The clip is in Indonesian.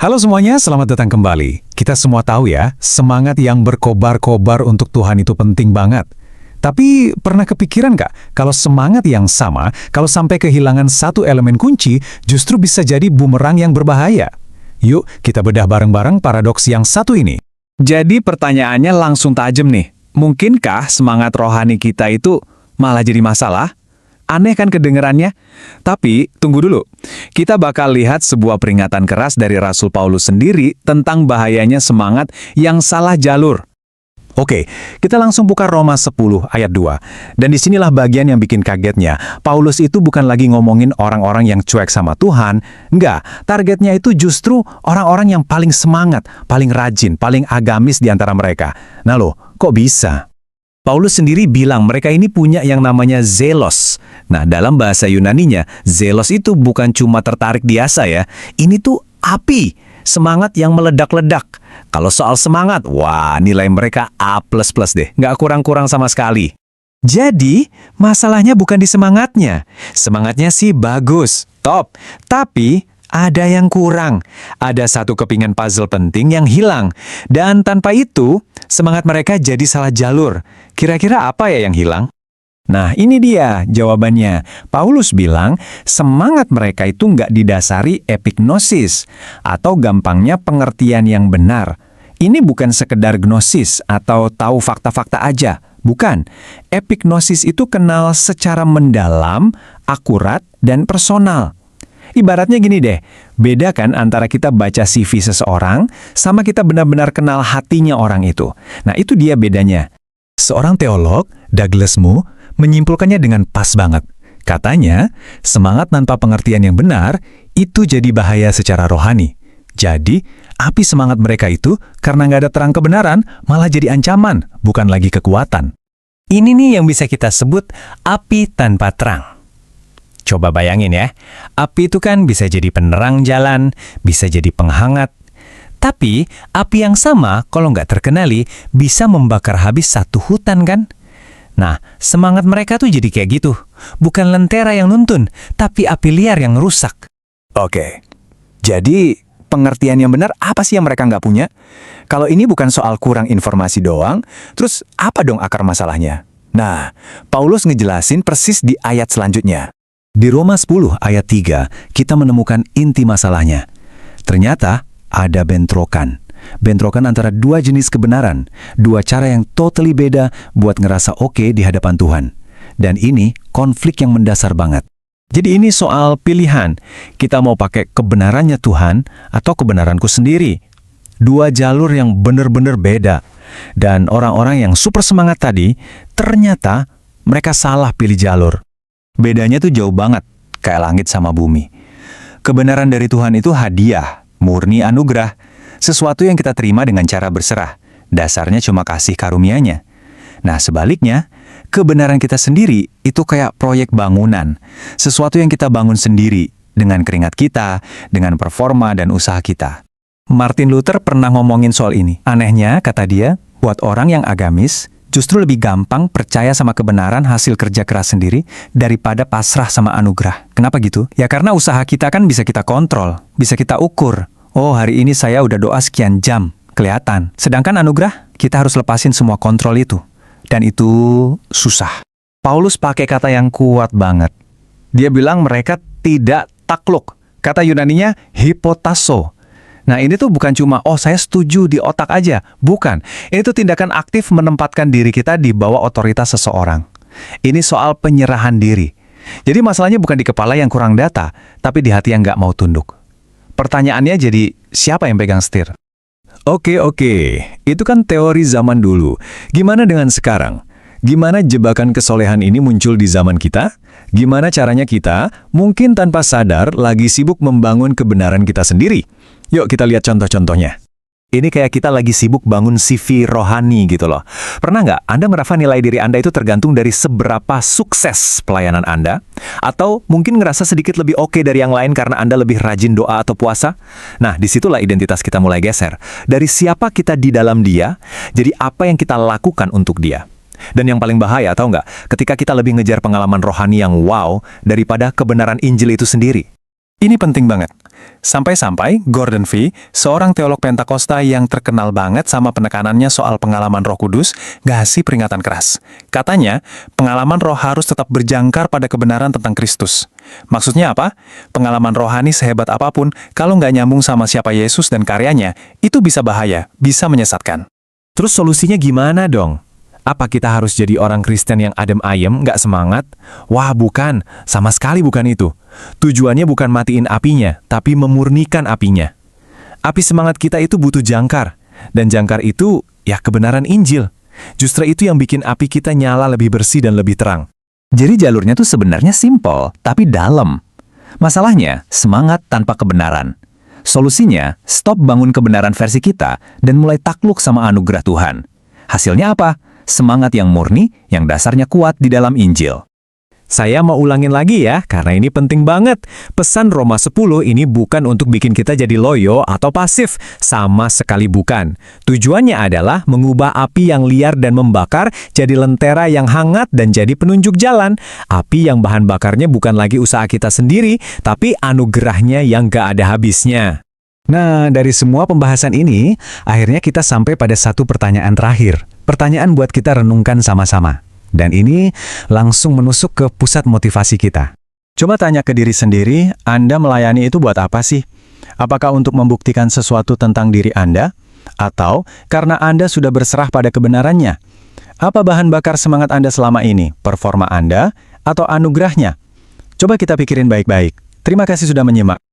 Halo semuanya, selamat datang kembali. Kita semua tahu ya, semangat yang berkobar-kobar untuk Tuhan itu penting banget. Tapi pernah kepikiran nggak, kalau semangat yang sama, kalau sampai kehilangan satu elemen kunci, justru bisa jadi bumerang yang berbahaya? Yuk, kita bedah bareng-bareng paradoks yang satu ini. Jadi pertanyaannya langsung tajam nih. Mungkinkah semangat rohani kita itu malah jadi masalah? Aneh kan kedengerannya? Tapi, tunggu dulu. Kita bakal lihat sebuah peringatan keras dari Rasul Paulus sendiri tentang bahayanya semangat yang salah jalur. Oke, kita langsung buka Roma 10 ayat 2. Dan disinilah bagian yang bikin kagetnya. Paulus itu bukan lagi ngomongin orang-orang yang cuek sama Tuhan. Enggak, targetnya itu justru orang-orang yang paling semangat, paling rajin, paling agamis di antara mereka. Nah loh, kok bisa? Paulus sendiri bilang mereka ini punya yang namanya zelos. Nah, dalam bahasa Yunaninya, zelos itu bukan cuma tertarik biasa ya. Ini tuh api, semangat yang meledak-ledak. Kalau soal semangat, wah nilai mereka A++ deh, nggak kurang-kurang sama sekali. Jadi, masalahnya bukan di semangatnya. Semangatnya sih bagus, top. Tapi, ada yang kurang. Ada satu kepingan puzzle penting yang hilang. Dan tanpa itu, semangat mereka jadi salah jalur. Kira-kira apa ya yang hilang? Nah, ini dia jawabannya. Paulus bilang, semangat mereka itu nggak didasari epignosis, atau gampangnya pengertian yang benar. Ini bukan sekedar gnosis atau tahu fakta-fakta aja. Bukan. Epignosis itu kenal secara mendalam, akurat, dan personal. Ibaratnya gini deh, beda kan antara kita baca CV seseorang sama kita benar-benar kenal hatinya orang itu. Nah, itu dia bedanya. Seorang teolog, Douglas Moo, menyimpulkannya dengan pas banget. Katanya, semangat tanpa pengertian yang benar itu jadi bahaya secara rohani. Jadi, api semangat mereka itu karena nggak ada terang kebenaran malah jadi ancaman, bukan lagi kekuatan. Ini nih yang bisa kita sebut api tanpa terang. Coba bayangin ya, api itu kan bisa jadi penerang jalan, bisa jadi penghangat. Tapi, api yang sama kalau nggak terkenali bisa membakar habis satu hutan kan? Nah, semangat mereka tuh jadi kayak gitu. Bukan lentera yang nuntun, tapi api liar yang rusak. Oke, jadi pengertian yang benar apa sih yang mereka nggak punya? Kalau ini bukan soal kurang informasi doang, terus apa dong akar masalahnya? Nah, Paulus ngejelasin persis di ayat selanjutnya. Di Roma 10 ayat 3, kita menemukan inti masalahnya. Ternyata ada bentrokan. Bentrokan antara dua jenis kebenaran, dua cara yang totally beda buat ngerasa oke di hadapan Tuhan. Dan ini konflik yang mendasar banget. Jadi ini soal pilihan. Kita mau pakai kebenarannya Tuhan atau kebenaranku sendiri. Dua jalur yang benar-benar beda. Dan orang-orang yang super semangat tadi, ternyata mereka salah pilih jalur. Bedanya tuh jauh banget, kayak langit sama bumi. Kebenaran dari Tuhan itu hadiah, murni anugerah, sesuatu yang kita terima dengan cara berserah. Dasarnya cuma kasih karunia-Nya. Nah, sebaliknya, kebenaran kita sendiri itu kayak proyek bangunan, sesuatu yang kita bangun sendiri dengan keringat kita, dengan performa dan usaha kita. Martin Luther pernah ngomongin soal ini. Anehnya, kata dia, buat orang yang agamis, justru lebih gampang percaya sama kebenaran hasil kerja keras sendiri daripada pasrah sama anugerah. Kenapa gitu? Ya karena usaha kita kan bisa kita kontrol, bisa kita ukur. Oh, hari ini saya udah doa sekian jam, kelihatan. Sedangkan anugerah, kita harus lepasin semua kontrol itu. Dan itu susah. Paulus pakai kata yang kuat banget. Dia bilang mereka tidak takluk. Kata Yunaninya hipotasso. Nah, ini tuh bukan cuma, oh saya setuju di otak aja. Bukan. Ini tuh tindakan aktif menempatkan diri kita di bawah otoritas seseorang. Ini soal penyerahan diri. Jadi masalahnya bukan di kepala yang kurang data, tapi di hati yang nggak mau tunduk. Pertanyaannya jadi, siapa yang pegang setir? Oke. Itu kan teori zaman dulu. Gimana dengan sekarang? Gimana jebakan kesolehan ini muncul di zaman kita? Gimana caranya kita, mungkin tanpa sadar, lagi sibuk membangun kebenaran kita sendiri? Yuk kita lihat contoh-contohnya. Ini kayak kita lagi sibuk bangun CV rohani gitu loh. Pernah nggak Anda merasa nilai diri Anda itu tergantung dari seberapa sukses pelayanan Anda? Atau mungkin ngerasa sedikit lebih oke dari yang lain karena Anda lebih rajin doa atau puasa? Nah, disitulah identitas kita mulai geser. Dari siapa kita di dalam Dia, jadi apa yang kita lakukan untuk Dia. Dan yang paling bahaya, tahu nggak? Ketika kita lebih ngejar pengalaman rohani yang wow daripada kebenaran Injil itu sendiri. Ini penting banget. Sampai-sampai Gordon Fee, seorang teolog Pentakosta yang terkenal banget sama penekanannya soal pengalaman Roh Kudus, ngasih peringatan keras. Katanya, pengalaman roh harus tetap berjangkar pada kebenaran tentang Kristus. Maksudnya apa? Pengalaman rohani sehebat apapun, kalau nggak nyambung sama siapa Yesus dan karyanya, itu bisa bahaya, bisa menyesatkan. Terus solusinya gimana dong? Apa kita harus jadi orang Kristen yang adem ayem, nggak semangat? Wah, bukan. Sama sekali bukan itu. Tujuannya bukan matiin apinya, tapi memurnikan apinya. Api semangat kita itu butuh jangkar. Dan jangkar itu, ya kebenaran Injil. Justru itu yang bikin api kita nyala lebih bersih dan lebih terang. Jadi jalurnya tuh sebenarnya simpel, tapi dalam. Masalahnya, semangat tanpa kebenaran. Solusinya, stop bangun kebenaran versi kita dan mulai takluk sama anugerah Tuhan. Hasilnya apa? Semangat yang murni, yang dasarnya kuat di dalam Injil. Saya mau ulangin lagi ya, karena ini penting banget. Pesan Roma 10 ini bukan untuk bikin kita jadi loyo atau pasif. Sama sekali bukan. Tujuannya adalah mengubah api yang liar dan membakar jadi lentera yang hangat dan jadi penunjuk jalan. Api yang bahan bakarnya bukan lagi usaha kita sendiri, tapi anugerahnya yang gak ada habisnya. Nah, dari semua pembahasan ini, akhirnya kita sampai pada satu pertanyaan terakhir. Pertanyaan buat kita renungkan sama-sama. Dan ini langsung menusuk ke pusat motivasi kita. Coba tanya ke diri sendiri, Anda melayani itu buat apa sih? Apakah untuk membuktikan sesuatu tentang diri Anda? Atau karena Anda sudah berserah pada kebenarannya? Apa bahan bakar semangat Anda selama ini? Performa Anda atau anugerahnya? Coba kita pikirin baik-baik. Terima kasih sudah menyimak.